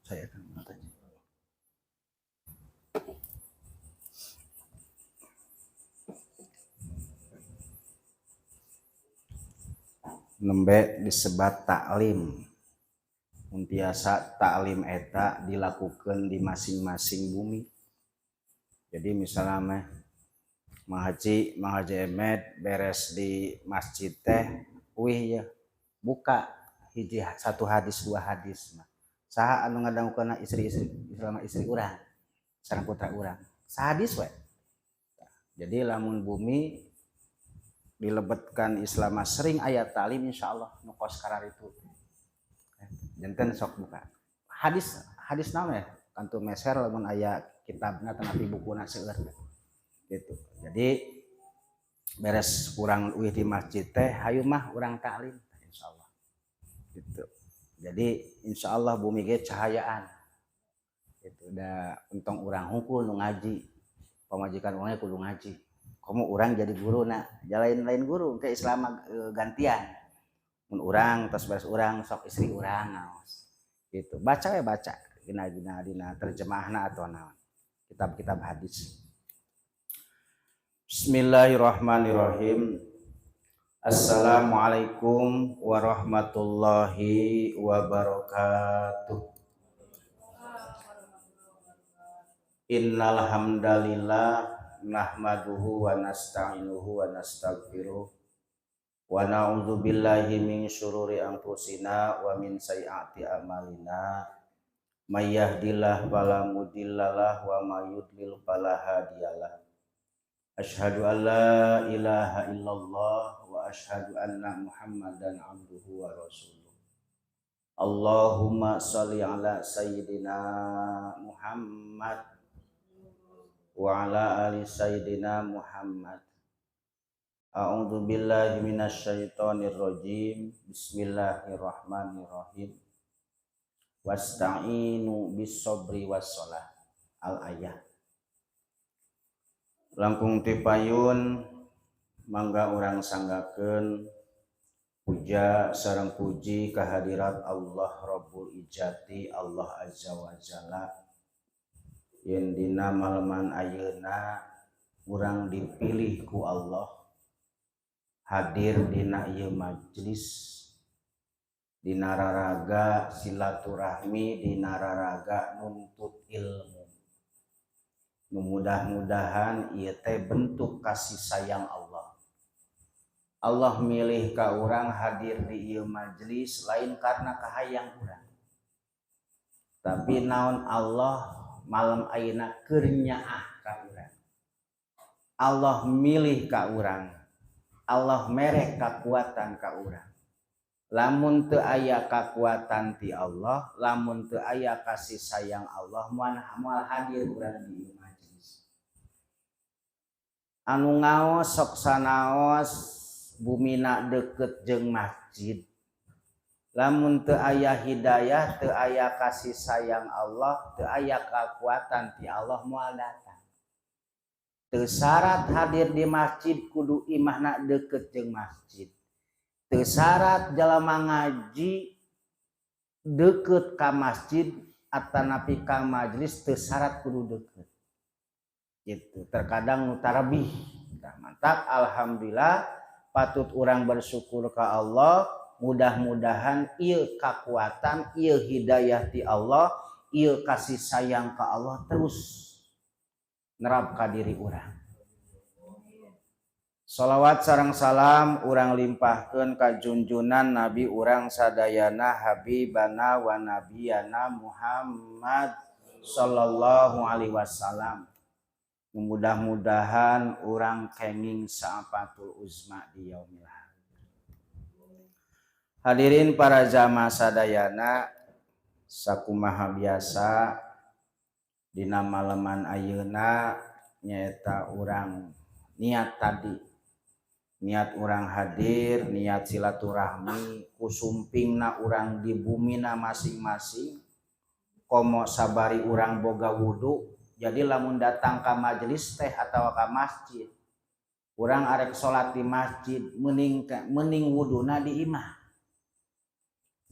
Saya akan bertanya. Nembe disebat taklim. Biasa taklim eta dilakukan di masing-masing bumi. Jadi misalnya Mang Haji Emed beres di masjid teh, wih ya buka hiji satu hadis dua hadis. Saha anu ngadangukeun istri-istri selama istri urang, sareng putra urang. Sahadis we. Jadi lamun bumi dilebetkan Islam sering ayat talim insyaallah nu kos karar itu. Janten sok buka. Hadis nama ya kantu meser lamun aya kitabna tanapi bukuna seueur gitu. Jadi beres kurang uih di masjid teh hayu mah urang taklim insyaallah. Gitu. Jadi insyaallah bumi ge cahayaan. Gitu da untung urang hungkul nu ngaji. Pamajikan urangnya kudu ngaji. Kamu urang jadi guru na, lain guru ke Islam gantian. Mun urang tos beres urang sok istri urang ngaos. Gitu. Baca ya baca dina terjemahna atau naon. Kitab-kitab hadis. Bismillahirrahmanirrahim. Assalamualaikum warahmatullahi wabarakatuh. Innal hamdalillah nahmaduhu wa nasta'inuhu wa nastaghfiruh wa na'udzu billahi min syururi anfusina wa min sayyiati a'malina may yahdihillahu fala mudhillalah wa may yudlil fala hadiyalah. Asyhadu an la ilaha illallah wa asyhadu anna Muhammadan abduhu wa rasuluh. Allahumma shalli ala sayyidina Muhammad wa ala ali sayyidina Muhammad. A'udzu billahi minasyaitonir rajim. Bismillahirrahmanirrahim. Wasta'inu bis-sabri was-shalah. Al-ayah. Langkung tipayun mangga urang sanggakeun puja sareng puji kehadirat Allah Rabbul Ijati Allah Azza wa Jalla. Yen dina maleman ayeuna urang dipilih ku Allah hadir dina ieu majlis dina raraga silaturahmi dina raraga nuntut ilmu. Mudah-mudahan ieu teh bentuk kasih sayang Allah. Allah milih ka urang hadir di ieu majlis lain karena kahayang urang. Tapi naon Allah malam ayeuna keur nyaah ka urang. Allah milih ka urang. Allah mereh kakuatan ka urang. Lamun teu aya kakuatan ti Allah, lamun teu aya kasih sayang Allah, moal hadir urang di majlis. Anu ngaos sok sanaos bumina deukeut jeung masjid. Lamun teu aya hidayah, teu aya kasih sayang Allah, teu aya kakuatan ti Allah moal datang. Teu syarat hadir di masjid kudu imahna deukeut jeung masjid. Teu syarat jalma ngaji deukeut ka masjid atanapi ka majelis teu syarat kudu deukeut. Gitu. Terkadang nu tarabih. Mantap alhamdulillah patut urang bersyukur ka Allah. Mudah-mudahan ieu kakuatan, ieu hidayah ti Allah, ieu kasih sayang ka Allah terus nerap ka diri urang. Shalawat sareng salam urang limpahkeun ka junjunan Nabi urang sadayana Habibana wa Nabiyana Muhammad sallallahu alaihi wasallam. Mudah-mudahan urang kenging saapatul uzma di yaumil akhir. Hadirin para jamaah sadayana sakumaha biasa dina maleman ayeuna nyaeta urang niat tadi. Niat urang hadir, niat silaturahmi, kusumpingna urang di bumina masing-masing. Komo sabari urang boga wudu, jadi lamun datang ka majelis teh atawa ka masjid, urang arek salat di masjid mending wuduna di imah.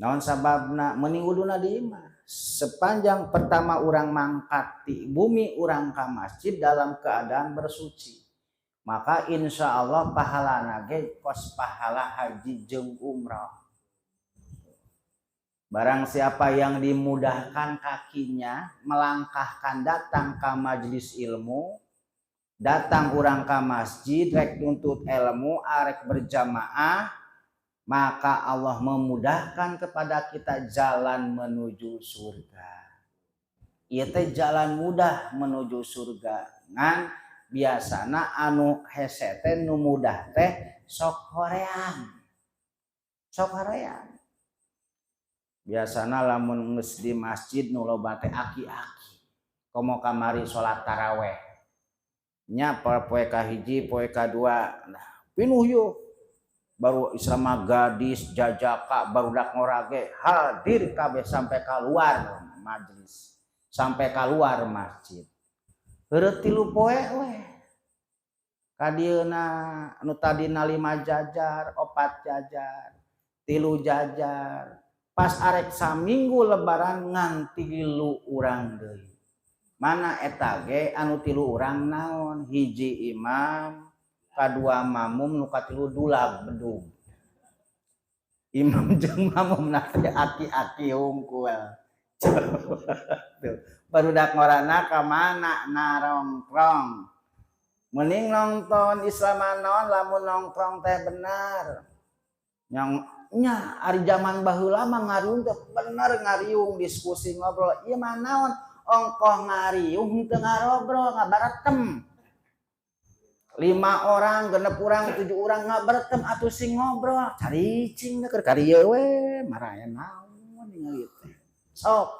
Naon sababna mending wuduna di imah? sepanjang pertama orang mangkat di bumi orang ke masjid dalam keadaan bersuci, maka insya Allah pahala nage kos pahala haji jeung umrah. Barang siapa yang dimudahkan kakinya melangkahkan datang ke majelis ilmu, datang orang ke masjid rek tuntut ilmu arek berjamaah, maka Allah memudahkan kepada kita jalan menuju surga. Ieu teh jalan mudah menuju surga. Ngan biasana anu hese teh nu mudah teh sok hoream. Sok hoream. Biasana lamun geus di masjid nu loba teh aki-aki. Komo kamari salat taraweh. Nya poe kahiji, poe kadua, nah, pinuh yuk. Baru Islam gadis, jajaka, barudak ngorage hadir kabeh sampai keluar majelis, sampai keluar masjid. Heureut 3 poe we. Kadieuna anu tadina 5 jajar, 4 jajar, 3 jajar. Pas arek saminggu lebaran ngan 3 urang deui. Mana eta ge anu 3 urang naon? Hiji imam, kadua mamum, nu katilu dulag bedug. Imam jeung mamum nanti aki-aki hungkul. Barudak ngorana ka mana narongkrong. Mending nonton Islam naon lamun nongkrong teh bener. Yang nya ari zaman baheula mah ngariung teh bener ngariung diskusi ngobrol. Ieu mah naon? Ongkoh ngariung teu ngarobrol ngabaretem. 5 orang, 6 orang, 7 orang ngabaretem atuh sing ngobrol. Caricing keur karieu we maraya naon ningali teh. Sok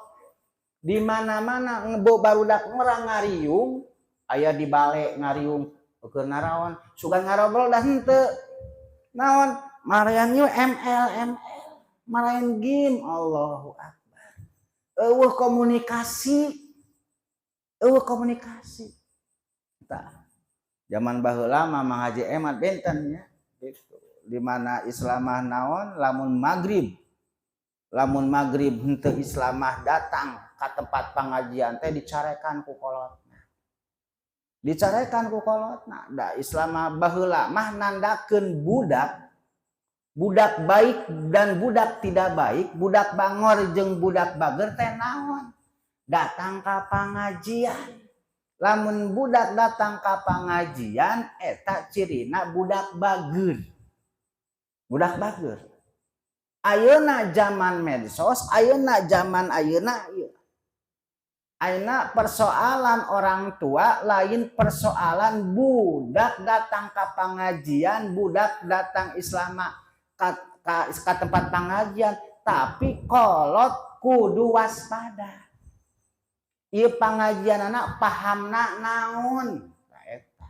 di mana-mana ngebo barudak orang ngariung, aya di bale ngariung keur naraon, sugan ngarobrol dah henteu. Naon? Marayan yuk ML, marayan game. Allahu Akbar. Eueuh komunikasi. Tah. Zaman baheula mah Mang Haji Emat benten nya. Gitu. Di mana Islamah naon lamun maghrib. Lamun maghrib henteu Islamah datang ka tempat pengajian teh dicarekan ku kolotna. Dicarekan ku kolotna. Da Islamah baheula mah nandakeun budak baik dan budak tidak baik, budak bangor jeung budak bager teh naon? Datang ka pangajian. Lamun budak datang ka pangajian eta cirina budak bager. Budak bager. Ayeuna zaman medsos, ayeuna zaman ayeuna ieu. Ayeuna persoalan orang tua lain persoalan budak datang ka pangajian, budak datang Islamah ka tempat pengajian, tapi kolot kudu waspada. Ieu pengajian anak pahamna naon? Eta.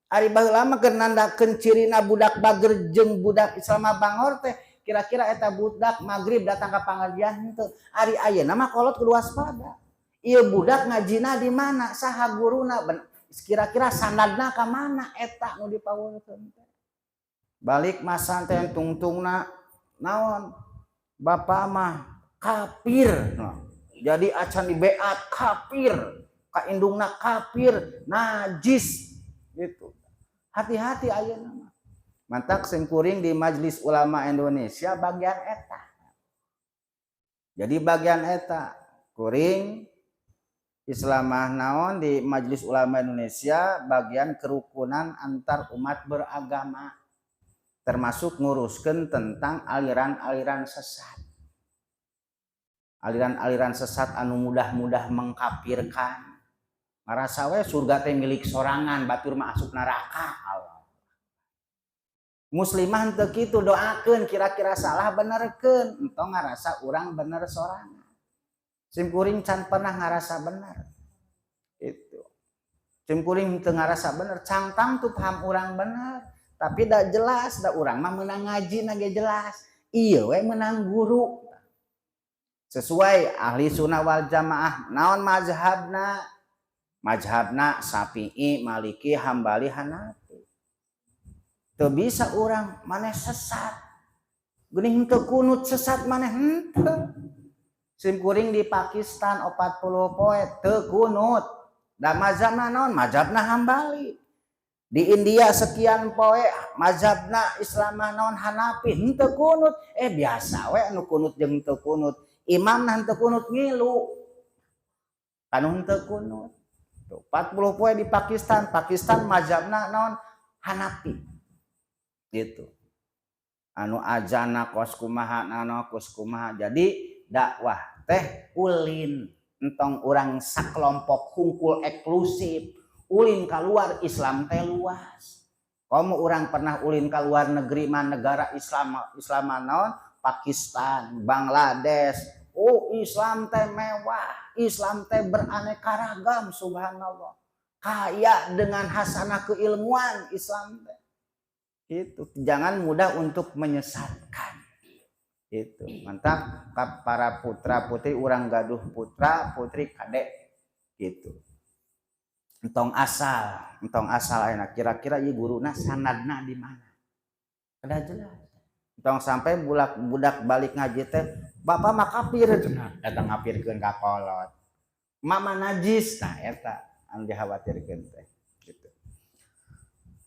Ari baheula mah keur nandakeun cirina budak bager jeung budak Islamah bangor teh kira-kira eta budak magrib datang ka pengajian henteu. Ari ayeuna mah kolot kudu waspada. Ieu budak ngajina di mana? Saha guruna? Kira-kira sanadna ka mana eta nu dipaweukeun teh. Balik masa teh tungtungna naon bapak mah kafir, nah, jadi acan di beat kafir, ka indungna kafir, najis gitu. Hati-hati ayeuna mah. Mantak sing kuring di Majelis Ulama Indonesia bagian eta. Jadi bagian eta kuring Islamah naon di Majelis Ulama Indonesia bagian kerukunan antar umat beragama. Termasuk nguruskan tentang aliran-aliran sesat. Aliran-aliran sesat anu mudah-mudah mengkafirkan. Ngarasa we surga teh milik sorangan, batur mah asup neraka. Allah. Muslimah teu kitu doakeun kira-kira salah benerkeun, entong ngarasa urang bener sorangan. Sim kuring can pernah ngarasa bener. Itu. Sim kuring teu ngarasa bener, cangtang tuh paham urang bener. Tapi dah jelas, dah orang mah menang ngaji nage jelas. Iya we menang guru. Sesuai ahli sunnah wal jamaah. Naon mazhabna? Mazhabna Syafi'i, Maliki, Hambali, Hanafi. Teu bisa orang maneh sesat. Geuning henteu kunut sesat maneh henteu. Simkuring di Pakistan 40 poe teu kunut. Da mazhabna naon? Mazhabna Hambali. Di India sekian poe mazhabna Islam naon Hanafi henteu kunut. Biasa we anu kunut jeung teu kunut. Imamna henteu kunut ngilu. Anu henteu kunut. 40 poe di Pakistan. Pakistan mazhabna naon Hanafi. Gitu. Anu ajana kos kumaha nano kos kumaha. Jadi dakwah teh ulin entong orang sakelompok hungkul eksklusif ulin keluar Islam teh luas. Kamu orang pernah ulin keluar negeri mana negara Islam naon Pakistan, Bangladesh. Islam teh mewah, Islam teh beraneka ragam, subhanallah. Kaya dengan hasanah keilmuan Islam teh. Itu jangan mudah untuk menyesatkan. Itu mantap para putra putri urang gaduh putra putri kadek gitu. Entong asal ayeuna kira-kira ieu guruna sanadna di mana. Kada jelas. Entong sampai budak balik ngaji teh bapak mah kafir cenah datang ngapirkeun ka kolot. Mama najis nah eta anu dikhawatirkeun teh.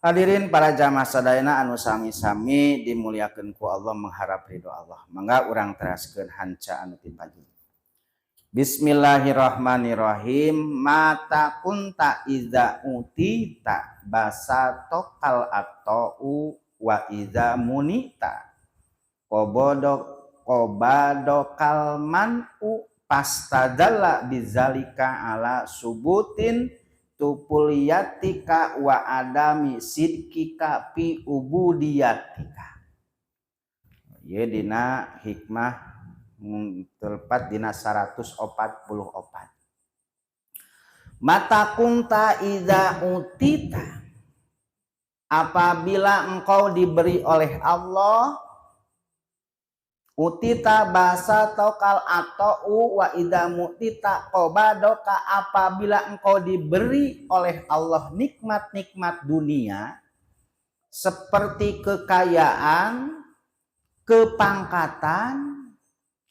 Hadirin para jamaah sadayana anu sami-sami dimuliakeun ku Allah mengharap ridho Allah. Mangga urang teraskeun hanca anu ti pagi. Bismillahirrahmanirrahim. Mata kunta iza utita basatokal atau wa iza munita. Kobadokal man'u pastadalla bizalika ala subutin tupuliyatika wa adami sidkika fi ubudiyatika. Ieu dina hikmah terlepat dina 144. Mata kunta idza utita, apabila engkau diberi oleh Allah, utita basa tokal atau wa idza mutita qobadoka, apabila engkau diberi oleh Allah nikmat-nikmat dunia seperti kekayaan, kepangkatan,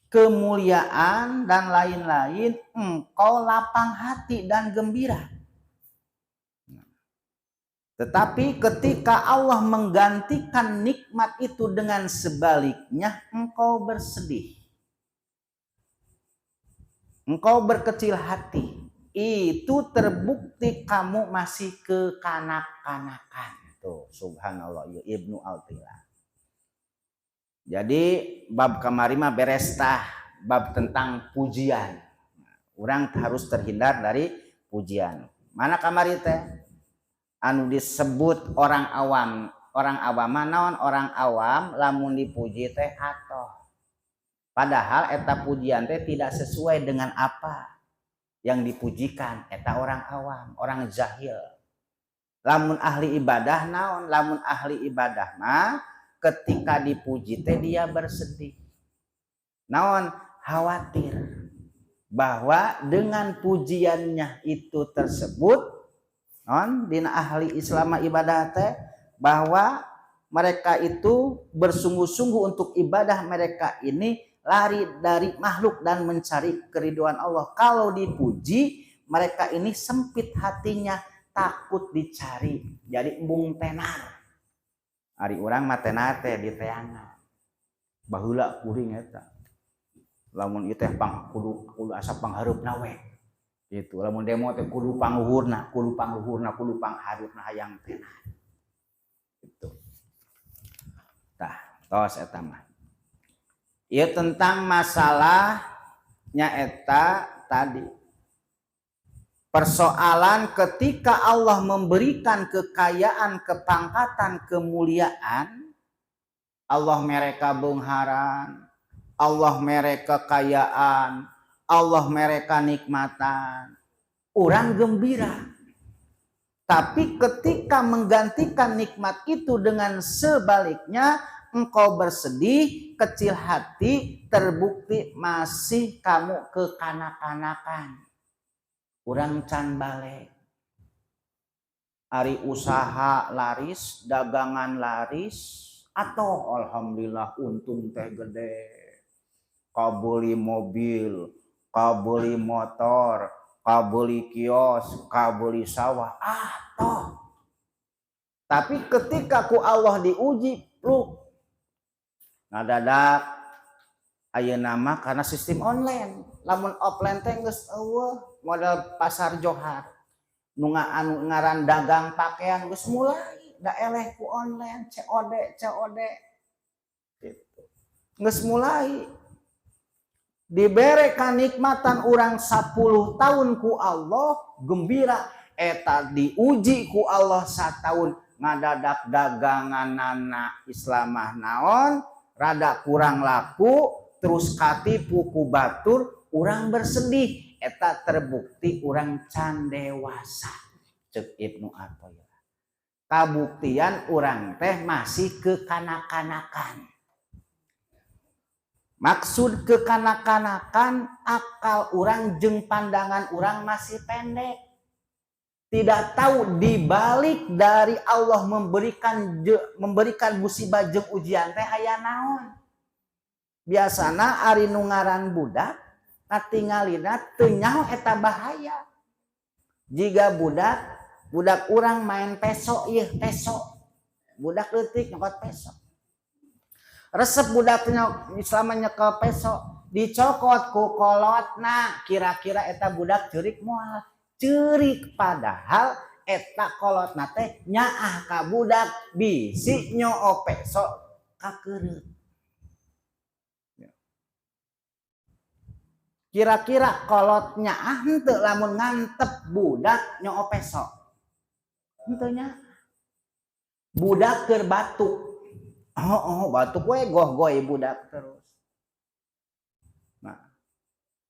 kemuliaan dan lain-lain, engkau lapang hati dan gembira. Tetapi ketika Allah menggantikan nikmat itu dengan sebaliknya, engkau bersedih. Engkau berkecil hati. Itu terbukti kamu masih kekanak-kanakan. Tuh, subhanallah, Ibnu Al-Tila. Jadi bab kamari mah beres tah, bab tentang pujian. Orang harus terhindar dari pujian. Mana kamari teh? Anu disebut orang awam naon orang awam lamun dipuji teh atoh. Padahal eta pujian teh tidak sesuai dengan apa yang dipujikan. Eta orang awam, orang jahil. Lamun ahli ibadah naon? Lamun ahli ibadah mah ketika dipuji teh dia bersedih. Naon? Khawatir bahwa dengan pujiannya itu tersebut dina ahli Islam ibadah teh bahwa mereka itu bersungguh-sungguh untuk ibadah mereka ini lari dari makhluk dan mencari keridhaan Allah. Kalau dipuji mereka ini sempit hatinya, takut dicari, jadi embung tenar. Ari urang mah tenar teh di teangan baheula kuring eta. Lamun ieu teh kudu asa panghareupna we. Gitu. Lamun demo teh kudu pangluhurna, kudu pangharupna hayang tenar. Gitu. Tah, tos eta mah. Ieu tentang masalahnya eta tadi. Persoalan ketika Allah memberikan kekayaan, kepangkatan, kemuliaan, Allah mereka beungharan, Allah mereka kekayaan, Allah mereka nikmatan, orang gembira. Tapi ketika menggantikan nikmat itu dengan sebaliknya, engkau bersedih, kecil hati, terbukti masih kamu kekanak-kanakan. Urang can balik. Ari usaha laris, dagangan laris, atau alhamdulillah untung teh gede. kabeli mobil, kabeli motor, kabeli kios, kabeli sawah. Toh. Tapi ketika ku Allah diuji, lu ngadadak ayeuna mah karena sistem online. Lamun offline teh geus eueuh modal pasar johar. Nu anu ngaran dagang pakaian geus mulai da eleh ku online COD gitu. Geus mulai dibere kanikmatan urang 10 tahun ku Allah gembira eta diuji ku Allah 1 tahun ngadadak daganganana Islamah naon rada kurang laku terus katipu ku batur urang bersedih eta terbukti urang can dewasa ceuk Ibnu Athaillah. Kabuktian urang teh masih kekanak-kanakan. Maksud kekanak-kanakan akal urang jeung pandangan urang masih pendek. Tidak tahu dibalik dari Allah memberikan musibah jeung ujian teh aya naon. Biasana ari nu ngaran budak katingalina teu nyaho eta bahaya. Jiga budak urang main peso ieu peso. Budak leutik nyokot peso. Resep budaknya Islam nyekel peso dicokot ku kolotna kira-kira eta budak ceurik moal. Ceurik padahal eta kolotna teh nyaah ka budak bisi nyoo peso kakeureut. Kira-kira kolot nyaah henteu lamun ngantep budak nyoo peso. Henteu nya. Budak keur batuk. Batuk we goh-goy budak terus. Nah.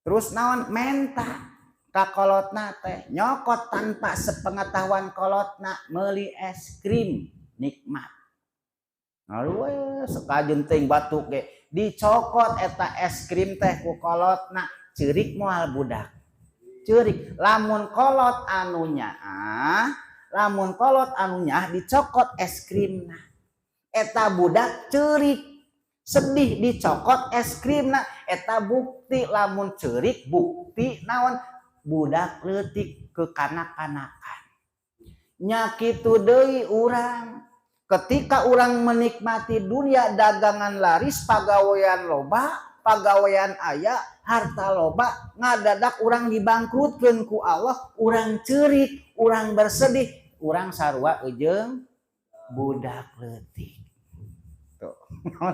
Terus naon menta ka kolotna teh nyokot tanpa sepengetahuan kolotna meuli es krim nikmat. Aduh sakajeun teuing batuk ge dicokot eta es krim teh ku kolotna ceurik moal budak. Ceurik lamun kolot anu nyaah dicokot es krimna. Eta budak ceurik sedih dicokot es krimna eta bukti lamun ceurik bukti naon budak leutik kekanak-kanakan. Nya kitu deui urang. Ketika urang menikmati dunia dagangan laris pagawean loba, pagawean aya, harta loba, ngadadak urang dibangkrutkeun ku Allah, urang ceurik, urang bersedih, urang sarua ejeung budak leutik. Tuh,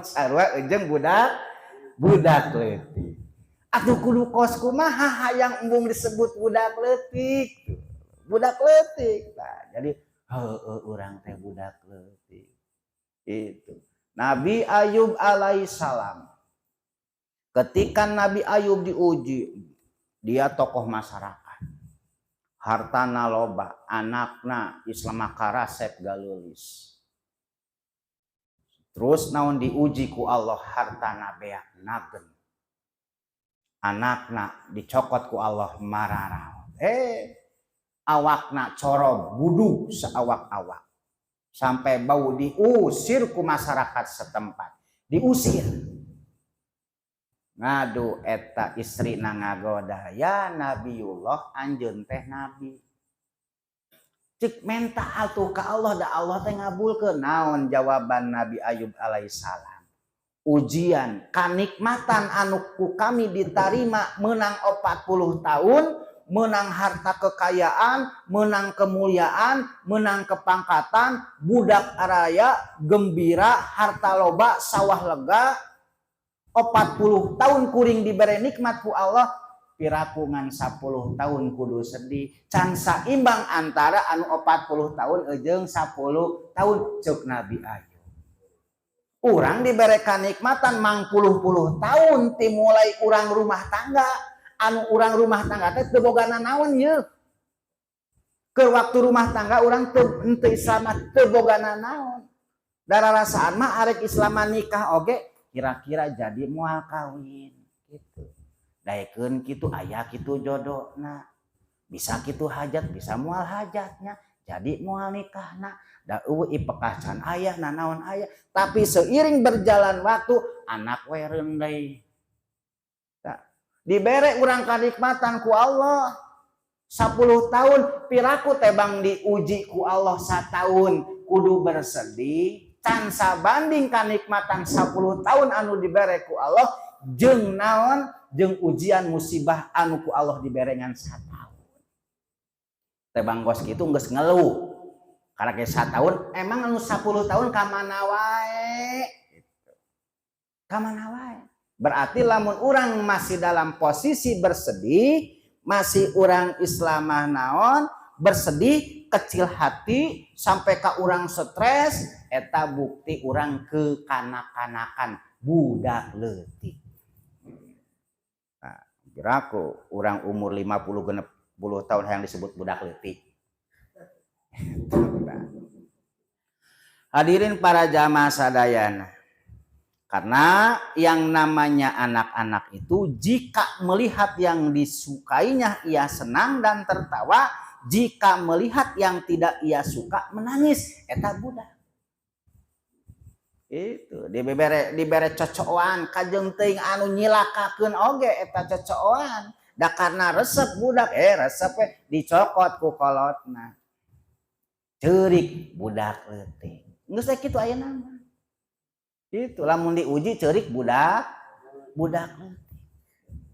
sarua ejeung budak leutik. Atuh kudu kos kumaha hayang embung disebut budak leutik. Budak leutik. Nah, jadi urang teh budak leutik. Itu. Nabi Ayub alaihissalam. Ketika Nabi Ayub diuji, dia tokoh masyarakat. Hartana loba, anakna Islam karasep galulis. Terus naon diuji ku Allah hartana beak nagen. Anakna dicokot ku Allah mararau. Awakna coro budu seawak-awak. Sampai bau diusir ku masyarakat setempat. Diusir. Ngadu eta istri ngagoda. Ya Nabiullah anjeun teh nabi. Cik menta atuh ka Allah da Allah teh ngabulkeun. Naon jawaban Nabi Ayub alaihissalam. Ujian kanikmatan anu ku kami diterima menang 40 tahun, menang harta kekayaan, menang kemuliaan, menang kepangkatan, budak araya, gembira, harta loba, sawah lega, 40 tahun kuring diberi nikmat ku Allah, pirakungan 10 tahun kudu sedih, can saimbang antara anu 40 tahun jeung 10 tahun ceuk Nabi Ayub. Urang diberi kanikmatan mang puluh tahun timulai urang rumah tangga. Anu urang rumah tangga teh teu bogana naon ye. Ke waktu rumah tangga urang teu Islam teu bogana naon. Dararasaan mah arek Islam nikah oge kira-kira jadi moal kawin gitu. Daekeun kitu aya kitu jodohna. Bisa kitu hajat, bisa moal hajatnya. Jadi moal nikahna. Da ipekah can aya nanaon aya. Tapi seiring berjalan waktu anak we reun deui. dibere urang kanikmatan ku Allah 10 tahun piraku tebang diuji ku Allah 1 tahun kudu bersedih can sabanding kanikmatan 10 tahun anu dibere ku Allah jeung naon jeung ujian musibah anu ku Allah diberengan 1 tahun tebang gos kitu geus ngeluh karena ke 1 tahun emang anu 10 tahun ka mana wae gitu. Ka mana wae berarti lamun urang masih dalam posisi bersedih masih urang Islamah naon bersedih kecil hati sampai ka urang stres eta bukti urang kekanak-kanakan budak leutik. Nah, kiraku urang umur 50 genep 10 tahun yang disebut budak leutik. Hadirin para jamaah sadayana. Karena yang namanya anak-anak itu jika melihat yang disukainya ia senang dan tertawa, jika melihat yang tidak ia suka menangis, eta budak. Itu dibere cocokan kajeng teuing anu nyilakakeun oge eta cocokan. Da karena resep budak resep dicokot ku kolotna. Ceurik budak leutik. Geus kitu ayeuna mah. Itu lamun diuji ceurik budak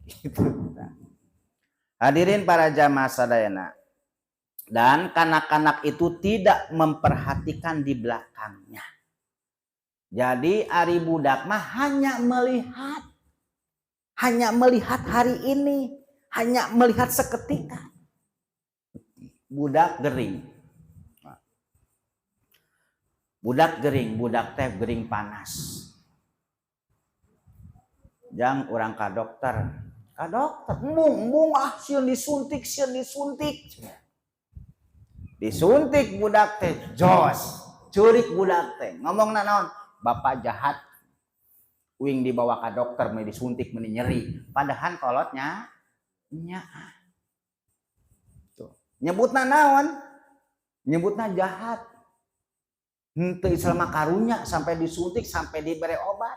gitu. Hadirin para jamaah sadayana dan kanak-kanak itu tidak memperhatikan di belakangnya jadi ari budak mah hanya melihat hari ini hanya melihat seketika budak gering budak teh gering panas. Jang urang ka dokter embung sieun disuntik. Disuntik budak teh jos, curik budak teh. Ngomongna naon? Bapak jahat. Uing dibawa ka dokter meni disuntik meni nyeri. Padahal kolotnya nyaah. Tuh. Nyebutna naon? Nyebutna jahat. Henteu Islam karunya sampai disuntik sampai diberi obat.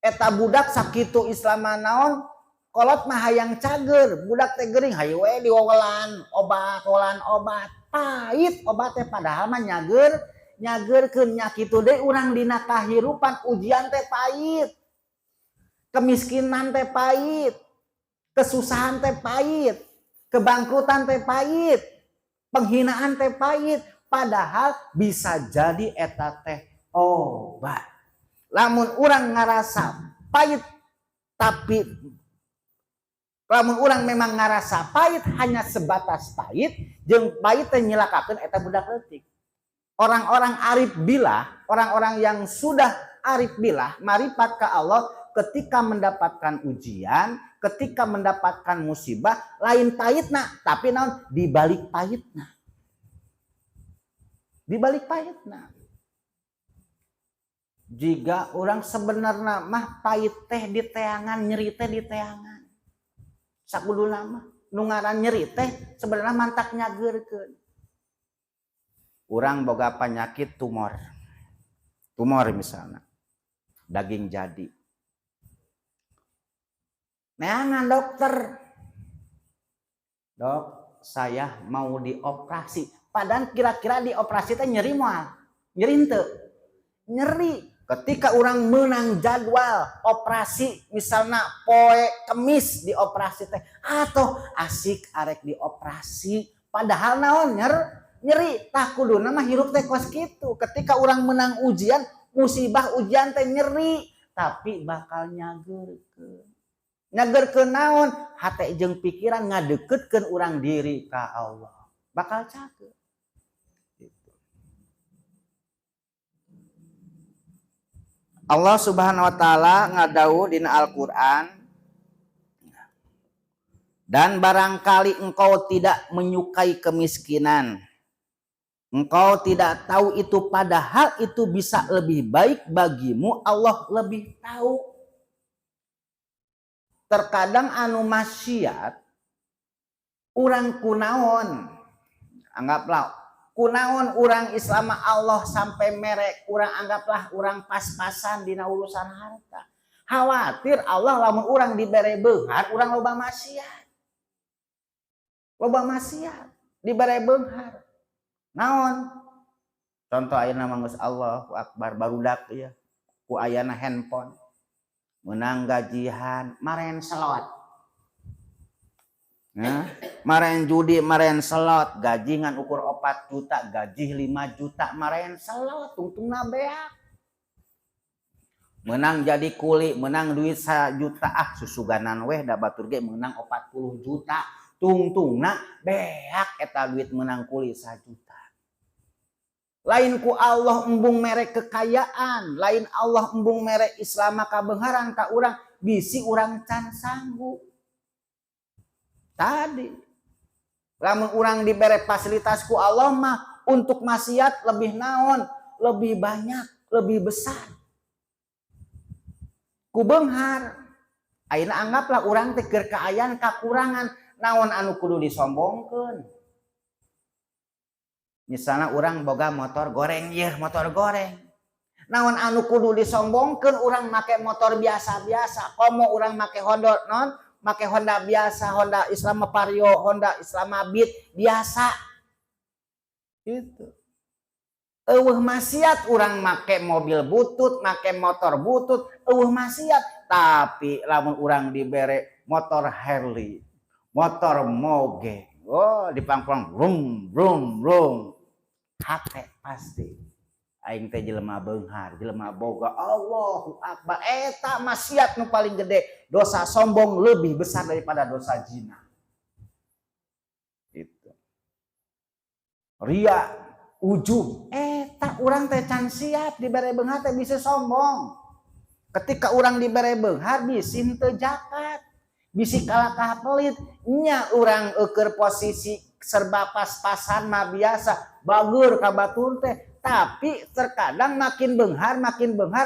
Eta budak sakitu Islam naon kolot mah hayang cager budak teh gering hayu we diwawelan obat pahit obat teh padahal mah nyageurkeun nya kitu deui urang dina kahirupan ujian teh pahit kemiskinan teh pahit kesusahan teh pahit kebangkrutan teh pahit penghinaan teh pahit padahal bisa jadi eta teh obat. Lamun urang ngarasa pahit tapi lamun urang memang ngarasa pahit hanya sebatas pahit jeung pahit teh nyilakakeun eta budak leutik. Orang-orang arif billah, orang-orang yang sudah arif billah, marifat ka Allah ketika mendapatkan ujian, ketika mendapatkan musibah lain pahitna tapi naon dibalik pahitna. Dibalik pahitna. Jika orang sebenarnya mah pahit teh di teangan, nyeri teh di teangan. Sakuduna mah nu ngaran nyeri teh sebenarnya mantak nyageurkeun. Urang boga penyakit tumor. Tumor misalnya. Daging jadi. Neangan dokter. Dok, saya mau dioperasi. Padahal kira-kira di operasi teh nyeri moal. Nyeri henteu? Nyeri. Ketika orang menang jadwal operasi misalnya poe Kemis di operasi teh atau asik arek di operasi padahal naon nyeri tah kuduna mah hirup teh kos kitu. Ketika orang menang ujian musibah ujian teh nyeri tapi bakal nyageurkeun naon hate jeung pikiran ngadeukeutkeun urang diri ka Allah bakal cager. Allah Subhanahu wa taala ngadawuh dina Al-Qur'an dan barangkali engkau tidak menyukai kemiskinan engkau tidak tahu itu padahal itu bisa lebih baik bagimu Allah lebih tahu. Terkadang anu maksiat urang kunaon anggaplah kunaon urang Islam Allah sampai merek urang anggaplah urang pas-pasan dina urusan harta Khawatir Allah lamun urang dibere beunghar, urang loba maksiat. Loba maksiat dibere beunghar. Naon? Contoh ayeuna mah geus Allahu Akbar barudak ieu ku ayana handphone. Menang gajihan, maren selot. Nah, maren judi, maren selot, gaji ngan ukur 4 juta, gaji 5 juta, maren selot, tungtungna beak. Menang jadi kuli, menang duit 1 juta, susuganan weh da batur ge menang 40 juta, tungtungna beak eta duit menang kuli 1 juta. Lain ku Allah embung mere kekayaan, lain Allah embung mere Islam kabeungharan ka urang, bisi urang can sanggup. Tadi lamun urang dibere fasilitas ku Allah mah untuk maksiat lebih naon, lebih banyak, lebih besar. Ku beunghar ayeuna anggaplah urang teh keur kaayaan kakurangan, naon anu kudu disombongkeun. Misalnya orang boga motor goreng, ya motor goreng. Naon anu kudu disombongkeun urang make motor biasa-biasa. Komo urang make Honda non, make Honda biasa, Honda Islam Vario, Honda Islam Beat biasa. Gitu. Eueuh maksiat urang make mobil butut, make motor butut, eueuh maksiat. Tapi lamun urang dibere motor Harley, motor moge, oh dipangpang brum brum brum. Hate pasti aing teh jelema beunghar, jelema boga Allahu Akbar, eta maksiat nu paling gede. Dosa sombong lebih besar daripada dosa zina. Itu ria, ujub, eta urang teh can siap dibere beunghar teh bisa sombong. Ketika urang dibere beunghar bisi teu jakat, bisi kalakah pelit, nya urang keur posisi serba pas-pasan mah biasa bagur ka batur teh, tapi terkadang makin beunghar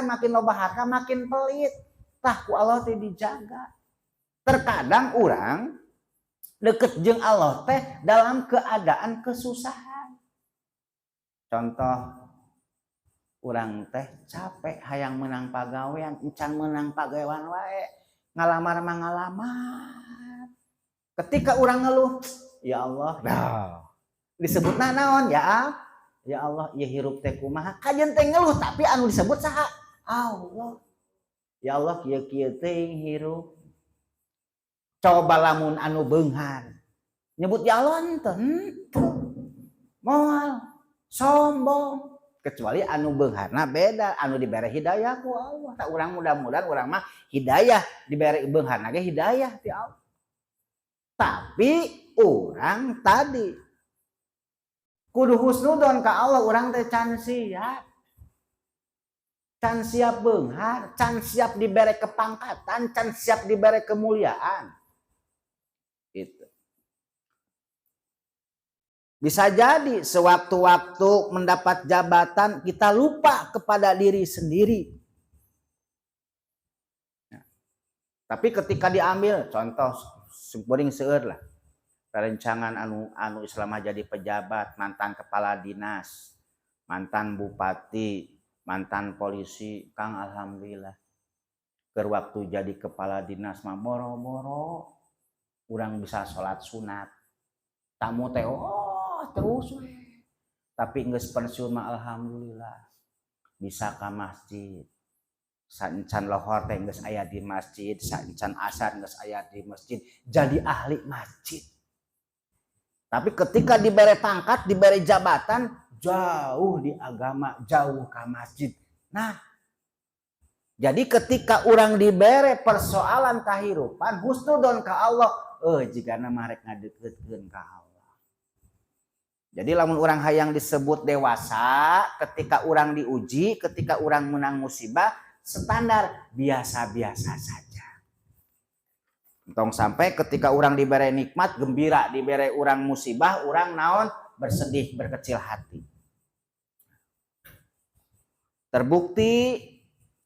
makin loba harta makin pelit. Tah ku Allah teh dijaga. Terkadang urang deket jeung Allah teh dalam keadaan kesusahan. Contoh urang teh capek hayang menang pagawean, encan menang pagawean wae, ngalamar mah ngalamar. Ketika urang ngeluh, ya Allah, nah, disebutna naon ya? Ya Allah, ieu hirup teh kumaha? Kajen teh ngeluh tapi anu disebut saha? Allah. Ya Allah, kieu-kieu teh hirup. Coba lamun anu beunghar. Nyebut ya Allah enten. Moal sombong. Kecuali anu beungharna beda, anu dibere hidayah ku Allah. Tak urang mudah-mudahan urang mah hidayah dibere beungharna ge hidayah ti Allah. Tapi orang tadi kudu husnudon ka Allah, orang teh can siap. Can siap beunghar, can siap dibere kepangkatan, can siap dibere kemuliaan. Itu. Bisa jadi sewaktu-waktu mendapat jabatan kita lupa kepada diri sendiri. Nah, tapi ketika diambil, contoh sempurning seueur lah. Perencangan anu Islam jadi pejabat, mantan kepala dinas, mantan bupati, mantan polisi, Kang alhamdulillah. Keur waktu jadi kepala dinas mah boro-boro urang bisa sholat sunat. Tamu teh terus we. Tapi geus pensiun mah alhamdulillah. Bisa ka masjid. Sancan lohor teh geus aya di masjid, sancan asar geus aya di masjid, jadi ahli masjid. Tapi ketika diberi pangkat, diberi jabatan, jauh di agama, jauh ke masjid. Nah, jadi ketika orang diberi persoalan kahirupan, husnudon ke Allah, jika nama rek ngadeukeutkeun ka Allah. Jadi lamun orang hayang disebut dewasa, ketika orang diuji, ketika orang menang musibah, standar biasa-biasa saja. Tong sampai ketika orang diberi nikmat gembira, diberi orang musibah, orang naon bersedih, berkecil hati. Terbukti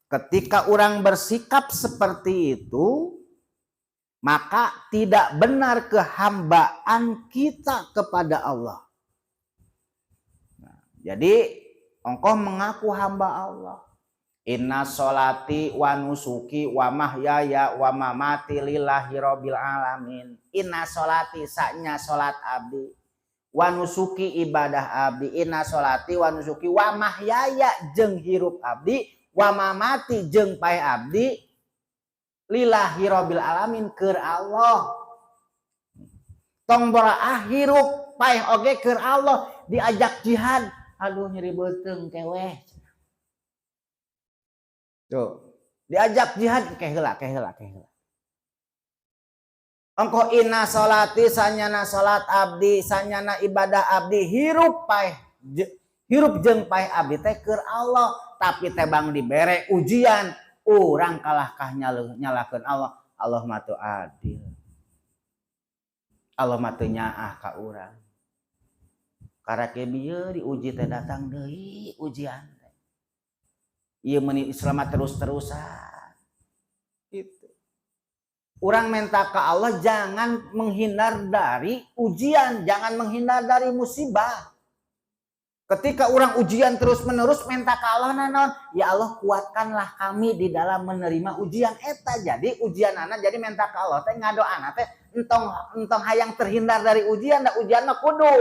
ketika orang bersikap seperti itu, maka tidak benar kehambaan kita kepada Allah. Nah, jadi engkau mengaku hamba Allah, Inna sholati wa nusuki wa mahyaya wa mamati lillahi rabbil alamin. Inna sholati saknya salat abdi, wa nusuki ibadah abdi. Inna sholati wa nusuki wa mahyaya jeung hirup abdi, wa mamati jeung pae abdi lillahi rabbil alamin keur Allah. Tong baraah hirup paeh oge keur Allah, diajak jihad. Aduh nyeri beuteung keweh. Tuh, diajak jihad keheula. Engko inna sholati sanyana salat abdi, sanyana ibadah abdi, hirup jeung paeh abdi teh keur Allah, tapi teh bang dibere ujian, urang kalahkah nyalakeun Allah. Allah mah teu adil. Allah mah teu nyaah ka urang. Karake bieu diuji teh datang deui ujian. Ieu meuni Islam terus-terusan. Itu. Urang minta ke Allah jangan menghindar dari ujian, jangan menghindar dari musibah. Ketika orang ujian terus-menerus minta ke Allah naon, ya Allah kuatkanlah kami di dalam menerima ujian eta. Jadi ujian anak jadi minta ke Allah teh ngadoana teh entong hayang terhindar dari ujian, da ujianna kudu.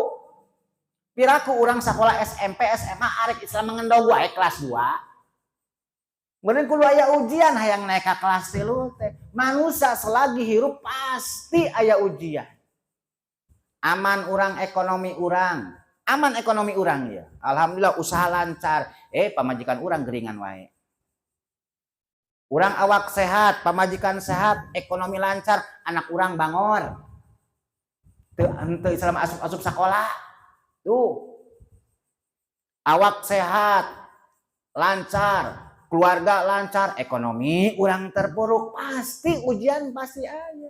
Piraku urang sekolah SMP, SMA arek Islam mengendog wae kelas 2. Kemudian kudu aya ujian hayang naik ke kelas 3 teh. Manusia selagi hirup pasti aya ujian. Aman urang ekonomi urang. Aman ekonomi urang ya. Alhamdulillah usaha lancar. Pamajikan urang geringan wae. Urang awak sehat, pamajikan sehat, ekonomi lancar, anak urang bangor. Teu Islam asup sekolah. Tuh. Awak sehat, lancar. Keluarga lancar, ekonomi urang terpuruk, pasti ujian pasti ada.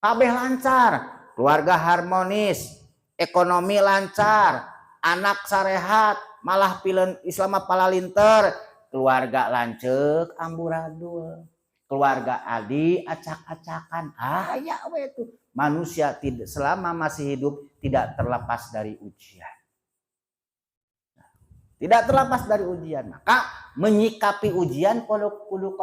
Kabeh lancar, keluarga harmonis, ekonomi lancar, anak sarehat, malah pileun Islam palalinter, keluarga lanceuk amburadul, keluarga adi acak-acakan. Aya we itu. Manusia tidak selama masih hidup tidak terlepas dari ujian. Tidak terlepas dari ujian. Maka menyikapi ujian kudu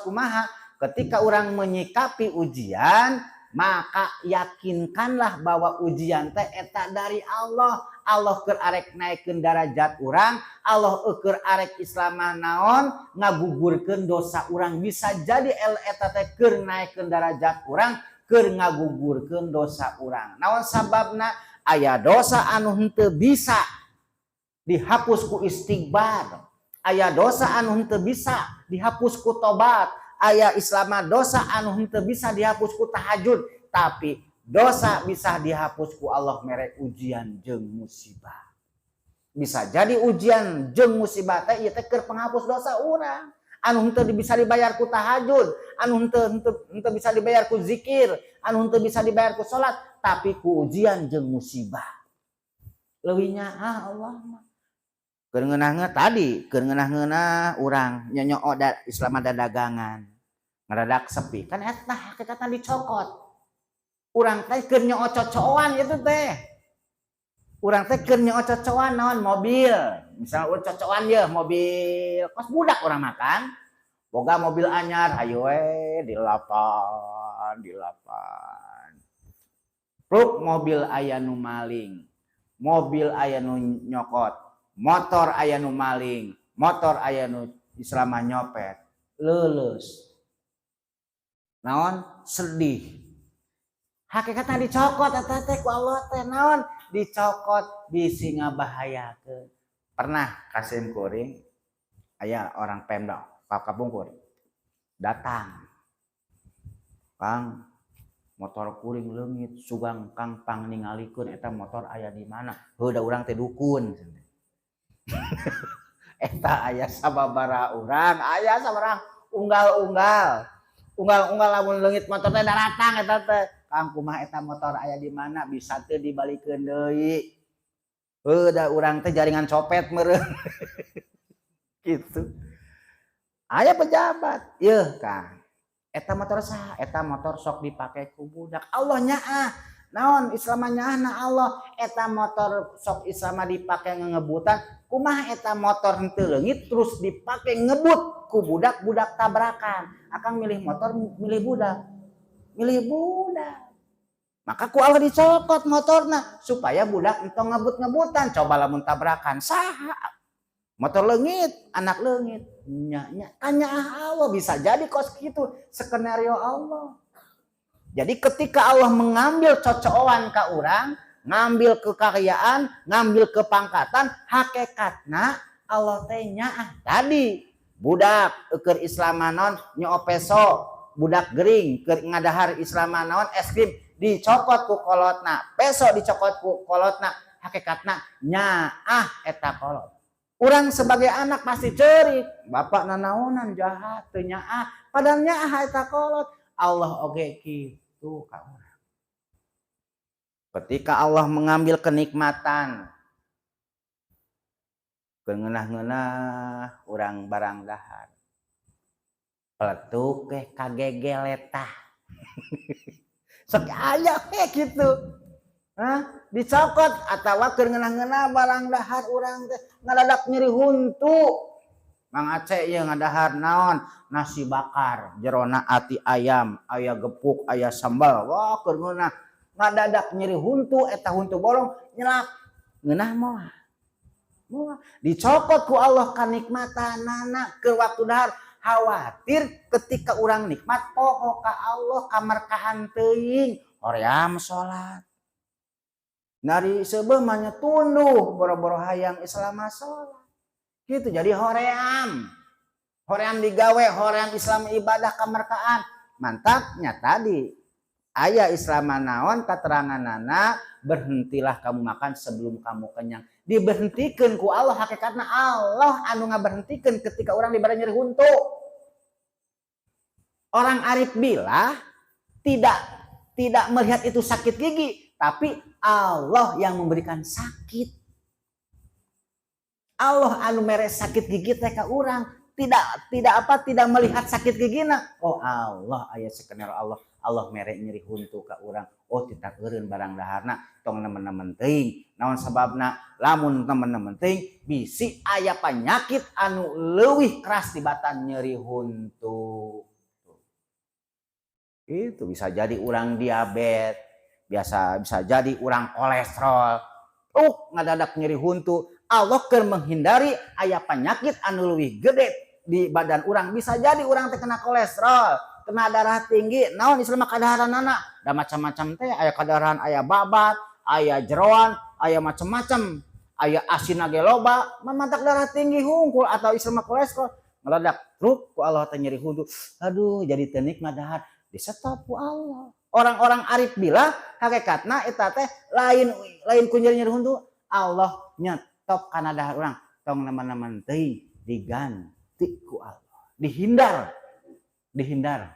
kumaha. Ketika orang menyikapi ujian, maka yakinkanlah bahwa ujian teh eta dari Allah. Allah keur arek naikeun darajat urang, Allah keur arek Islamah naon ngagugurkeun dosa urang. Bisa jadi eta teh keur naikeun darajat urang, keur ngagugurkeun dosa urang. Naon sababna? Aya dosa anu henteu bisa dihapus ku istighbar, aya dosa anu henteu bisa dihapus ku tobat, aya Islam dosa anu henteu bisa dihapus ku tahajud, tapi dosa bisa dihapus ku Allah mere ujian jeung musibah. Bisa jadi ujian jeung musibah teh ieu teh keur penghapus dosa urang. Anu henteu bisa dibayar ku tahajud, anu henteu bisa dibayar ku zikir, anu henteu bisa dibayar ku salat, tapi ku ujian jeung musibah. Leuwih nyaah Allah mah. Keur ngeunah urang nyonyoo Islam ada dagangan ngaradak sepi kan eta hakikatna dicokot. Urang teh keur nyoo cocoan itu teh. Urang teh keur nyoo cocoan naon mobil. Misal urang cocoan ye mobil kos budak urang makan. Boga mobil anyar hayu we dilapan. Pruk mobil aya nu maling. Mobil aya nu nyokot. Motor aya nu maling, motor aya nu Islam nyopet, leuleus. Naon? Sedih. Hakikatna dicokot eta teh ku Allah teh naon? Dicokot bisi ngabahayakeun. Pernah kasim kuring aya orang Pemda Kapungkur datang. Kang, motor kuring leungit sugang Kang pang ningalikeun eta motor aya di mana? Heuh da urang teh dukun. Eta aya sababaraha urang, aya sabaraha unggal lamun leungit motor teh daratang eta teh. Kang kumaha eta motor aya di mana? Bisa teu dibalikeun deui. Heuh da urang teh jaringan copet meureun. Gitu. Aya pejabat, "Yeuh Kang, eta motor saha?" "Eta motor sok dipake ku budak." Allah nyaah. naon Islamnya na Allah eta motor sok Islam dipake ngebutan kumaha eta motor henteu leungit terus dipake ngebut ku budak-budak tabrakan akang milih motor milih budak maka ku Allah dicopot motorna supaya budak entong ngebut-ngebutan coba lamun tabrakan saha motor leungit anak leungit nya tanya Allah bisa jadi kos kitu skenario Allah. Jadi ketika Allah mengambil cocokan ka urang, ngambil kekayaan, ngambil kepangkatan, hakikatna Allah teh nyaah tadi budak keur islamanon nyo peso, budak gering keur ngadahar islamanon es krim dicokot ku kolotna, peso dicokot ku kolotna, hakikatna nyaah eta kolot. Urang sebagai anak pasti cerik, bapak nanaonan jahat teu nyaah, padahal nyaah eta kolot. Allah oge kitu ka urang. Ketika Allah mengambil kenikmatan keungeunah-ngeunah urang barang dahar. Peletuk ke kagegeletah. Sok aya kitu. Hah? Dicokot atawa keur ngeunah-ngeunah barang dahar urang teh ngadadak nyeri huntu. Mang Aceh ieu ngadahar naon nasi bakar jerona ati ayam aya gepuk aya sambal wah keur ngeunah ngadadak nyeri huntu eta huntu bolong nyelak ngeunah moal dicokot ku Allah kanikmatanana keur waktu dahar khawatir ketika urang nikmat poho ka Allah kamarkahan teuing hoream salat nari seubeuh mah nya tunduh boro-boro hayang Islam salat gitu jadi hoream digawe hoream Islam ibadah kamarkaan mantapnya tadi aya Islam naon kateranganana berhentilah kamu makan sebelum kamu kenyang diberhentikeun ku Allah hakikatna Allah anu ngaberhentikeun ketika orang dibara nyeri huntu orang arif bilah tidak melihat itu sakit gigi tapi Allah yang memberikan sakit Allah anu mere sakit gigi teh ka urang tidak melihat sakit gigina oh Allah aya skenario Allah mere nyeri huntu ka urang oh tidak eureun barang daharna tong nemen-nemen teuing naon sababna lamun nemen-nemen teuing bisi aya panyakit anu leuwih keras tibatan nyeri huntu itu bisa jadi urang diabetes bisa jadi urang kolesterol ngadadak nyeri huntu Allah keur menghindari aya penyakit anu leuwih gede di badan urang bisa jadi urang teh kena kolesterol kena darah tinggi naon Islam kadaharanana da macam-macam teh aya kadarahan aya babat aya jeroan aya macam-macam aya asin ge loba mamantak darah tinggi hungkul atau Islam kolesterol ngeledak truk ku Allah teh nyeri huntu aduh jadi teu nikmat dahar disetop ku Allah orang-orang arif bilah hakikatna eta teh lain ku nyeri huntu Allah nyetop kana dahar urang tong nemen-nemen teuing diganti ku Allah dihindar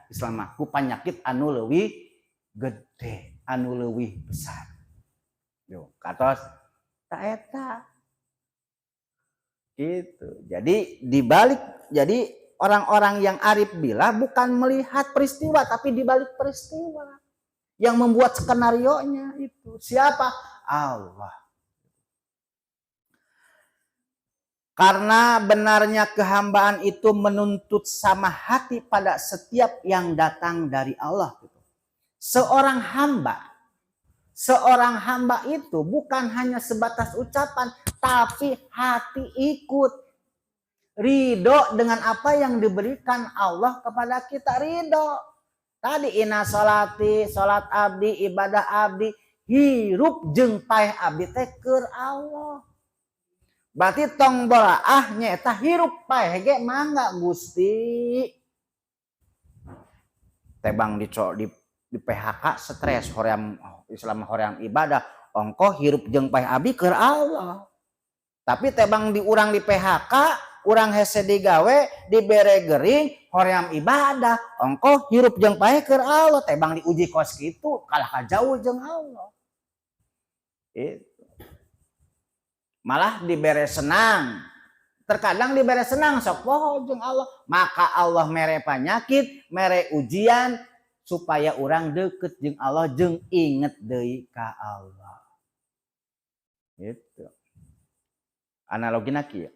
Islam ku panyakit anu leuwih gede anu leuwih besar yo katos ta eta gitu jadi orang-orang yang arif bilah bukan melihat peristiwa tapi dibalik peristiwa yang membuat skenarionya itu siapa Allah. Karena benarnya kehambaan itu menuntut sama hati pada setiap yang datang dari Allah. Seorang hamba itu bukan hanya sebatas ucapan, tapi hati ikut. Ridho dengan apa yang diberikan Allah kepada kita, ridho. Tadi inna sholati, sholat abdi, ibadah abdi, hirup jeung paeh abdi teh keur Allah. Berarti tong bolaah nyata hirup paeh ge mangga Gusti. Tebang di PHK stres hoream Islam hoream ibadah, ongko hirup jeung paeh abdi keur Allah. Tapi tebang diurang di PHK, urang hese digawe, dibere gering, hoream ibadah, ongko hirup jeung paeh keur Allah, tebang diuji kos kitu, kalah ka jauh jeung Allah. Itu. Malah dibere senang. Terkadang dibere senang sok poho jeung Allah, maka Allah mere penyakit, mere ujian supaya orang deket jeung Allah jeung inget deui ka Allah. Gitu. Analogina kieu.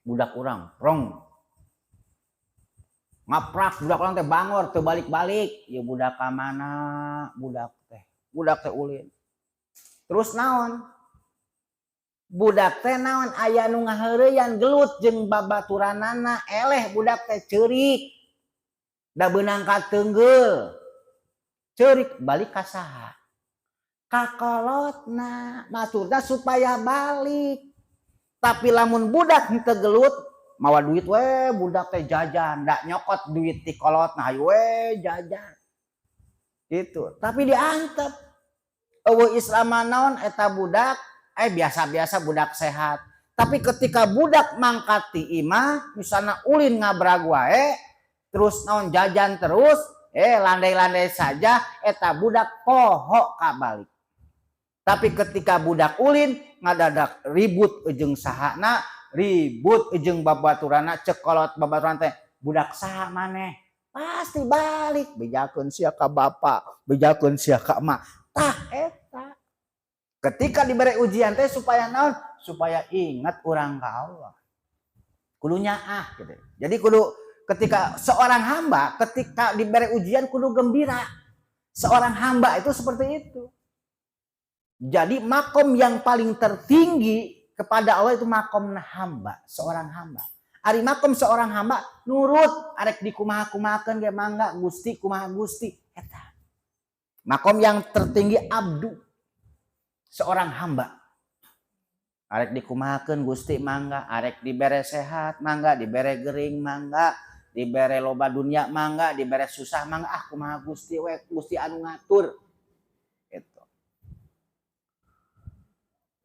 Budak orang prong ngaprak budak orang teh bangor teu balik-balik, ya budak ka mana budak teh ulin. Terus naon? Budak teh naon aya nu ngaheureuyan gelut jeung babaturanana eleh budak teh ceurik. Da beunang ka teungeul. Ceurik balik ka saha? Ka kolotna, maksudna supaya balik. Tapi lamun budak henteu gelut mawa duit we budak teh jajan, ndak nyokot duit ti kolotna hayu we jajan. Gitu. Tapi diantep. Eueuh Islam naon eta budak biasa-biasa budak sehat. Tapi ketika budak mangkat ti imah, misalna ulin ngabrag wae, terus naon jajan terus, landai-landai saja eta budak poho ka balik. Tapi ketika budak ulin ngadadak ribut jeung sahana, ribut jeung babaturana, cekolot babaturan teh budak saha maneh? Pasti balik bejakeun sia ka bapa, bejakeun sia ka emak. Tah eta. Ketika diberi ujian teh supaya naon? Supaya ingat urang ka Allah. Kudu nyaah gitu. Jadi kudu ketika seorang hamba ketika diberi ujian kudu gembira. Seorang hamba itu seperti itu. Jadi makom yang paling tertinggi kepada Allah itu makom hamba, seorang hamba. Ari makom seorang hamba nurut, arek dikumaha-kumahakeun ge mangga, Gusti kumaha Gusti eta. Makom yang tertinggi abdu, seorang hamba. Arek dikumahakeun Gusti mangga, arek dibere sehat mangga, dibere gering mangga, dibere loba dunia mangga, dibere susah mangga, kumaha Gusti we, Gusti anu ngatur.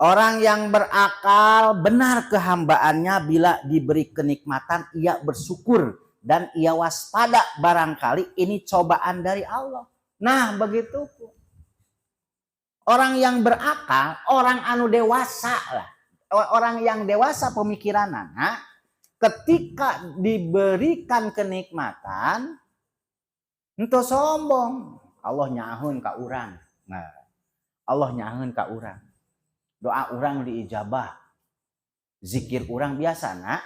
Orang yang berakal benar kehambaannya bila diberi kenikmatan ia bersyukur dan ia waspada barangkali ini cobaan dari Allah. Nah begitu. Orang yang berakal, orang anu dewasa lah. Orang yang dewasa pemikiranana ketika diberikan kenikmatan henteu sombong. Allah nyaahun ka urang. Nah, Allah nyaahun ka urang. Doa orang diijabah, zikir orang biasa nak,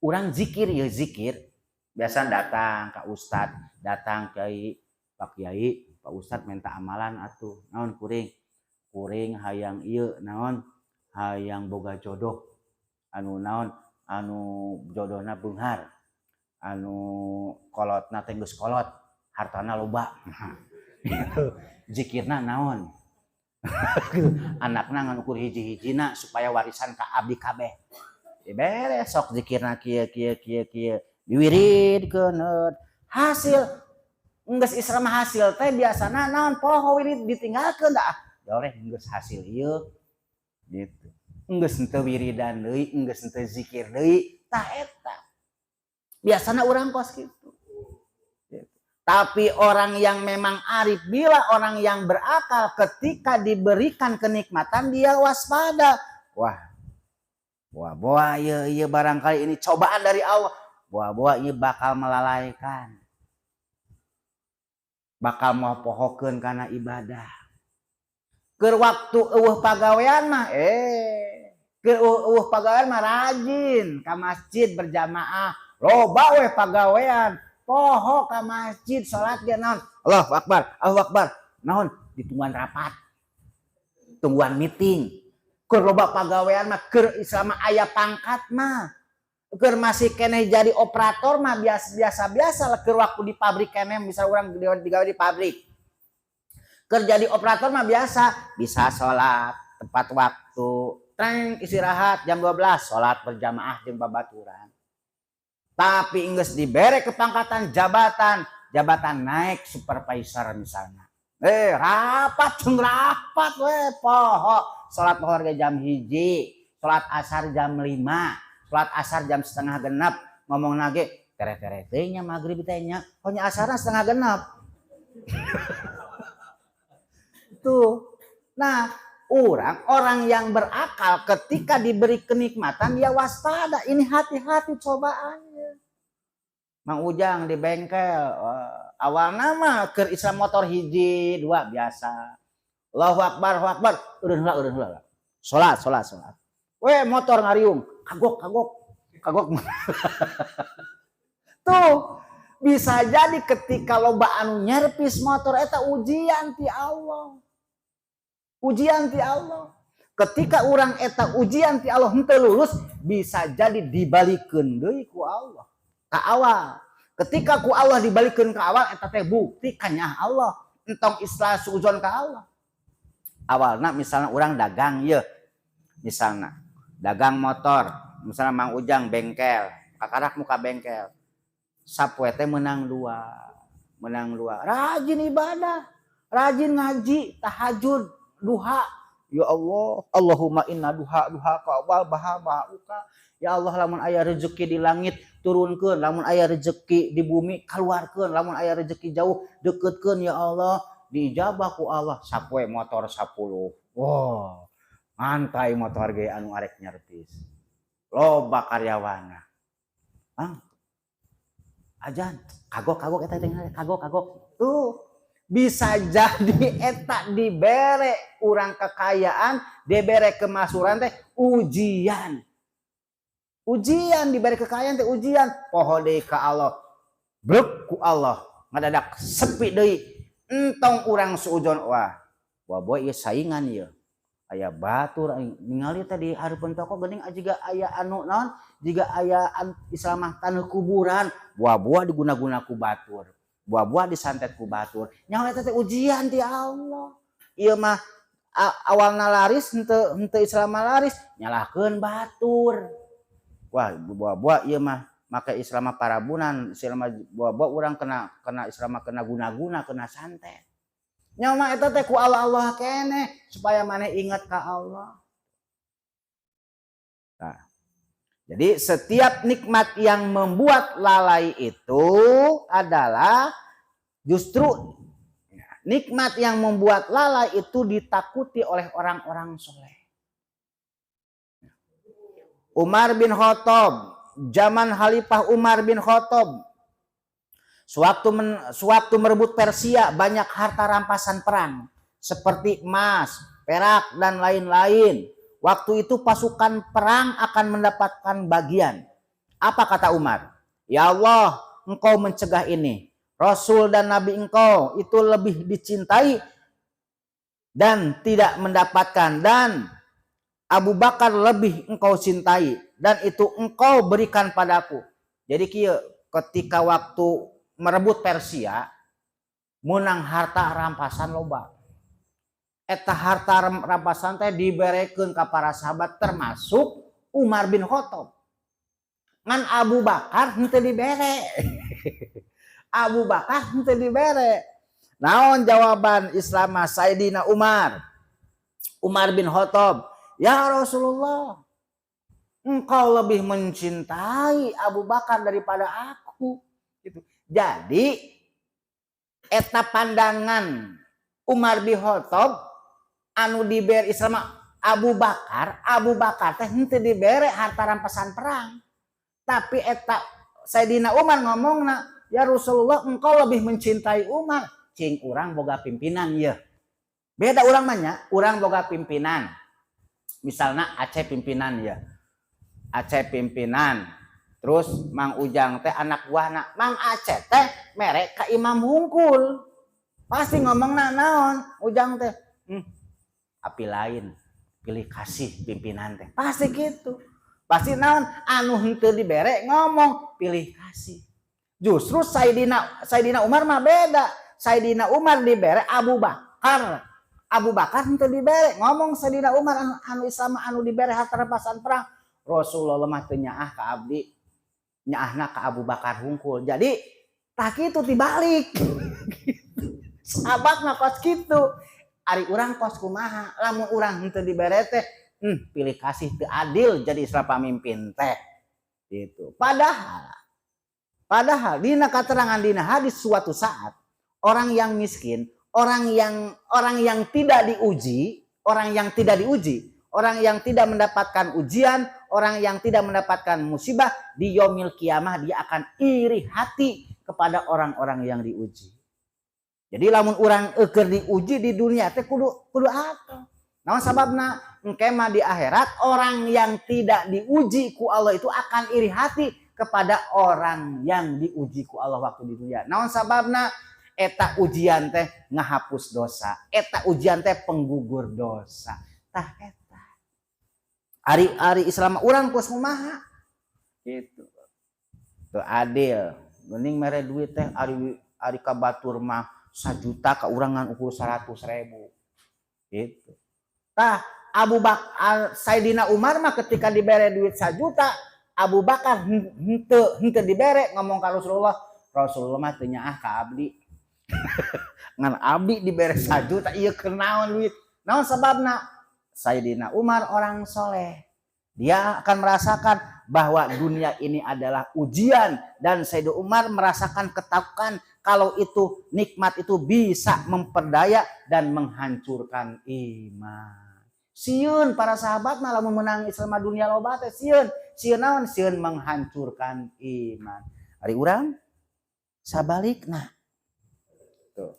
orang zikir ya zikir, biasa datang ke ustad, datang ke pak kiai, pak ustad minta amalan atuh, naon kuring hayang ieu, naon hayang boga jodoh, anu naon, anu jodohna beunghar, anu kolotna teh geus kolot, hartana loba, zikirna naon. Anakna ngan ukur hiji-hijina supaya warisan ka abdi kabeh. Beres sok zikirna kieu diwiridkeun hasil geus Islam hasil teh biasana naon poho wirid ditinggalkeun da doreh geus hasil ieu gitu. Geus henteu wiridan deui, geus henteu zikir deui, tah eta. Biasana urang kos kitu. Tapi orang yang memang arif, bila orang yang berakal ketika diberikan kenikmatan dia waspada. Wah, iya barangkali ini cobaan dari Allah. Wah, iya bakal melalaikan. Bakal mau pohokeun karena ibadah. Keur waktu eueuh pagawean mah pagawean mah rajin ka masjid berjamaah. Loba we pagawean. Poho ka masjid salat dia naon Allahu Akbar naon ditungguan rapat tungguan meeting keur loba pagawean mah keur Islam aya pangkat mah keur masih keneh jadi operator mah biasa lah keur waktu di pabrik keneh misal urang digawe di pabrik keur jadi operator mah biasa bisa salat tepat waktu treng istirahat jam 12 salat berjamaah jeung babaturan. Tapi geus dibere kepangkatan jabatan naik supervisor misalnya. Rapat we poho. Salat pohor jam 1, salat asar jam 5, salat asar jam 5:30. Ngomong nage tere-tere teh nya magrib teh nya, nya asarna 5:30. Tuh. Nah, orang yang berakal ketika diberi kenikmatan dia waspada. Ini hati-hati cobaannya. Mang Ujang di bengkel. Awalna mah keur Islam motor hiji, dua biasa. Allahu Akbar, Allahu Akbar. Urun heula. Salat. We motor ngariung, kagok. Tuh, bisa jadi ketika loba anu nyerpis motor eta ujian ti Allah. Ketika orang eta ujian ti Allah henteu lulus, bisa jadi dibalikeun deui ku Allah ka awal. Ketika ku Allah dibalikeun ka awal, eta teh bukti kanya Allah entong ikhlas suudzon ka Allah. Awalna misalnya orang dagang ye, misalnya dagang motor, misalnya Mang Ujang bengkel, kakarak muka bengkel, sapoe teh menang dua, rajin ibadah, rajin ngaji, tahajud, duha. Ya Allah, Allahumma inna duha ka awal baha-uka. Ya Allah, lamun aya rezeki di langit turunkeun, lamun aya rezeki di bumi keluarkeun, lamun aya rezeki jauh deketkeun ya Allah. Diijabah ku Allah. Sapoe motor 10. Wow, mantai motor ge anu arek nyerpis. Loba karyawana. Ajan, kagok eta teh kagok. Tuh, bisa jadi eta dibere urang kekayaan, dibere kemasuran teh ujian. Dibere kekayaan teh ujian. Poho deui ka Allah. Blek ku Allah. Ngadadak sepi deui. Entong urang suudzon wah boy ieu saingan ieu. Aya batur ningali tadi hareupeun toko geuning jiga aya anu naon? Jiga aya Islamah taneuh kuburan, buah-buah diguna-guna ku batur. Buah-buah disantet ku batur. Nyawa eta teh ujian ti Allah. Ieu mah awalna laris henteu Islam laris, nyalahkeun batur. Wah, buah-buah ieu mah maka Islam parabunan, Islam buah-buah urang kena Islam kena guna-guna, kena santet. Nyawa eta teh ku Allah kene supaya maneh ingat ka Allah. Nah, jadi setiap nikmat yang membuat lalai itu adalah justru nikmat yang membuat lalai itu ditakuti oleh orang-orang soleh. Umar bin Khattab, zaman Khalifah Umar bin Khattab, sewaktu merebut Persia banyak harta rampasan perang seperti emas, perak dan lain-lain. Waktu itu pasukan perang akan mendapatkan bagian. Apa kata Umar? Ya Allah, engkau mencegah ini. Rasul dan Nabi engkau itu lebih dicintai dan tidak mendapatkan, dan Abu Bakar lebih engkau cintai dan itu engkau berikan padaku. Jadi ketika waktu merebut Persia menang harta rampasan loba. Eta harta rampasan teh diberekeun ka para sahabat termasuk Umar bin Khattab. Ngan Abu Bakar henteu dibere. Abu Bakar henteu dibere. Naon jawaban Islam Sayyidina Umar bin Khattab? Ya Rasulullah, engkau lebih mencintai Abu Bakar daripada aku. Gitu. Jadi, eta pandangan Umar bin Khattab anu diberi Islam Abu Bakar teh henteu dibere harta rampasan perang. Tapi eta Sayyidina Umar ngomongna, ya Rasulullah, engkau lebih mencintai Umar. Cing urang boga pimpinan ya. Beda urang mah nya, urang boga pimpinan. Misalnya Aceh pimpinan ya, Aceh pimpinan, terus Mang Ujang teh anak buahna, Mang Aceh teh merek ka Imam Hungkul, pasti ngomongna naon Ujang teh, api lain, pilih kasih pimpinan teh, pasti gitu, pasti naon anu henteu dibere ngomong pilih kasih. Justru Sayyidina Umar mah beda, Sayyidina Umar dibere Abu Bakar henteu dibere, ngomong Sayyidina Umar anu Islam anu dibere harta rampasan perang. Rasulullah mah teu nyaah ka abdi, nyaahna ka Abu Bakar hungkul. Jadi tah kitu tibalik. Sahabat mah kos kitu. Ari urang kos kumaha? Lamun urang henteu dibere teh, pilih kasih teu adil jadi Islam pamimpin teh. Gitu. Padahal dina katerangan dina hadis suatu saat orang yang miskin, orang yang tidak diuji, orang yang tidak mendapatkan ujian, orang yang tidak mendapatkan musibah di yaumil kiamah dia akan iri hati kepada orang-orang yang diuji. Jadi lamun orang keur diuji di dunia teh kudu apa? Naon sababna? Engke mah di akhirat orang yang tidak diuji ku Allah itu akan iri hati kepada orang yang diuji ku Allah waktu di dunia. Naon sababna? Eta ujian teh ngahapus dosa, eta ujian teh penggugur dosa. Tah eta. Ari Islam urang kos kumaha? Gitu. Tuh adil. Geuning mere duit teh ari ka batur mah 1 juta ka urang ngan ukur 100.000. Gitu. Tah Abu Bakar Sayyidina Umar mah ketika dibere duit 1 juta, Abu Bakar henteu dibere ngomong ka Rasulullah mah teu nyaah ka abdi. Ngan abdi dibere 1 juta ieu keur naon duit. Naon sababna? Sayyidina Umar orang soleh. Dia akan merasakan bahwa dunia ini adalah ujian dan Sayyidina Umar merasakan ketakutan kalau itu nikmat itu bisa memperdaya dan menghancurkan iman. Sieun para sahabat malah memenang Islam dunia loba teh sieun naon sieun menghancurkan iman. Ari urang sabalikna. Tuh.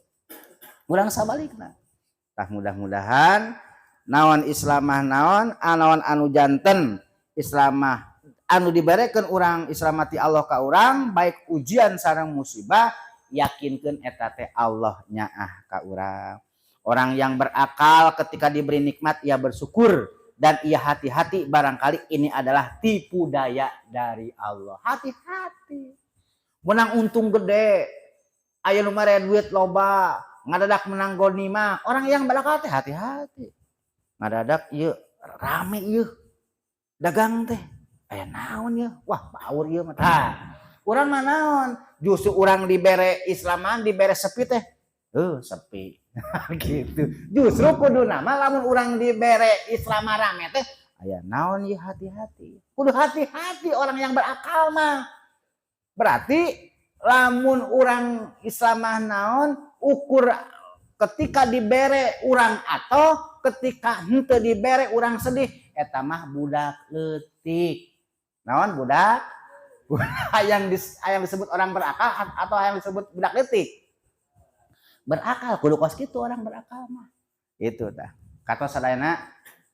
Urang sabalikna. Tah mudah-mudahan naon Islamah naon anu janten Islamah anu dibarekeun urang Islamati Allah ka urang baik ujian sareng musibah yakinkeun eta teh Allah nyaah ka urang. Orang yang berakal ketika diberi nikmat ia bersyukur dan ia hati-hati barangkali ini adalah tipu daya dari Allah. Hati-hati. Menang untung gede, aya nu mere duit loba, ngadadak menang gonimah. Orang yang berakal teh hati-hati. Ngadadak ieu rame ieu. Dagang teh aya naon ieu? Wah, baur ieu mah. Urang mah naon? Justru urang dibere Islaman dibere sepi teh. Sepi. Gitu. Justru kudu nama lamun urang dibere Islam rame teh aya naon ieu hati-hati. Kudu hati-hati orang yang berakal mah. Berarti lamun urang Islam mah naon ukur ketika dibere urang atau ketika henteu dibere urang sedih eta mah budak leutik. Naon budak? yang disebut orang berakal atau yang disebut budak leutik? Berakal kudu kos kitu orang berakal mah. Itu tah. Katos sadayana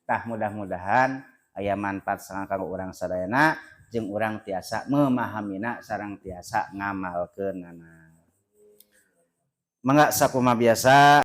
tah mudah-mudahan aya manfaat kanggo urang sadayana jeung urang tiasa memahamina sareng tiasa ngamalkeunana. Mangga sakumaha biasa